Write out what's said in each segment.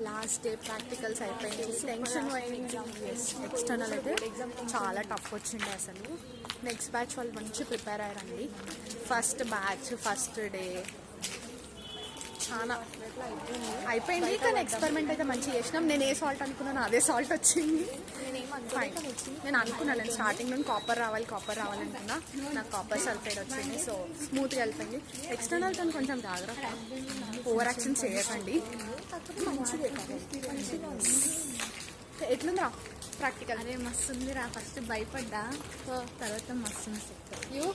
Last day practicals అయిపోయింది, tension పోయింది. External అయితే చాలా టఫ్ వచ్చింది అసలు. నెక్స్ట్ బ్యాచ్ వాళ్ళు మంచి ప్రిపేర్ అయ్యారండి. ఫస్ట్ బ్యాచ్ ఫస్ట్ డే చాలా అయిపోయింది, కానీ ఎక్స్పెరిమెంట్ అయితే మంచిగా చేసినాం. నేను ఏ సాల్ట్ అనుకున్నాను అదే సాల్ట్ వచ్చింది. నేను అనుకున్నాను స్టార్టింగ్ నుండి కాపర్ రావాలి అనుకున్నా, నాకు కాపర్ సల్ఫైడ్ వచ్చింది. సో స్మూత్గా వెళ్ళిపోయింది. ఎక్స్టర్నల్ తను కొంచెం జాగ్రత్త, ఓవర్ యాక్షన్ చేయకండి. ఎట్లుందా ప్రాక్టికల్? అరే మస్తు ఉందిరా. ఫస్ట్ భయపడ్డా, తర్వాత మస్తు యూ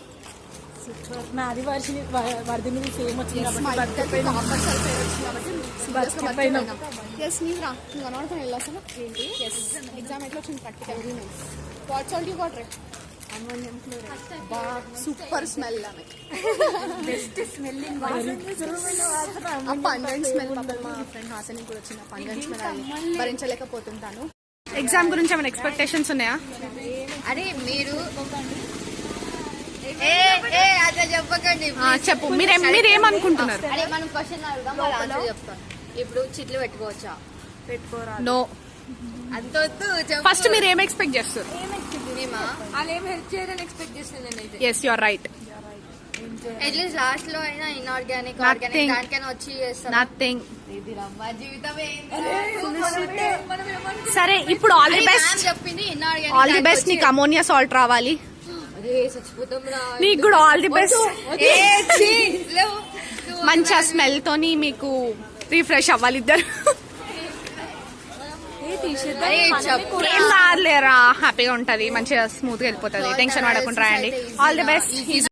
నాది వర్దిని సేమ్ వచ్చింది ఎగ్జామ్ ఎట్లా వచ్చింది practical? What salt you water? Super smell, best smelling pungent smell. మా ఫ్రెండ్ హాసని కూడా వచ్చిన పంజెంట్ స్మెల్ భరించలేకపోతుంటాను. ఎగ్జామ్ గురించి ఏమైనా ఎక్స్పెక్టేషన్స్ ఉన్నాయా? అరే మీరు అట్లా చెప్పకండి, చెప్పు. మీరేమనుకుంటున్నారు? అరే మనం క్వశ్చన్ అడుగుదాం, వాళ్ళు ఆన్సర్ చెప్తాం. ఇప్పుడు చిట్లు పెట్టుకోవచ్చా? పెట్టుకోరా. నో. అంత వద్దు. ఫస్ట్ మీరు ఏం ఎక్స్పెక్ట్ చేస్తారు? వాళ్ళు ఏం హెల్ప్ చేయాలని ఎక్స్పెక్ట్ చేస్తాను నేనైతే. Yes, you are right. At least last లో అయినా ఇన్ఆర్గానిక్ ఆర్గానిక్ దానికైనా వచ్చి చేస్తారు. నథింగ్. జీవితమే సరే, ఇప్పుడు ఆల్ ది బెస్ట్. చెప్పింది ఇన్ఆర్గానిక్. All the best. నీకు అమోనియా సాల్ట్ రావాలి. చచ్చిపోతాం రా. నీకు కూడా ఆల్ ది బెస్ట్. మంచి స్మెల్ తోని మీకు రిఫ్రెష్ అవ్వాలి ఇద్దరు. ఏం కాదులేరా, హ్యాపీగా ఉంటది, మంచిగా స్మూత్ గా వెళ్ళిపోతుంది. టెన్షన్ పడకుండా రాయండి. All the best.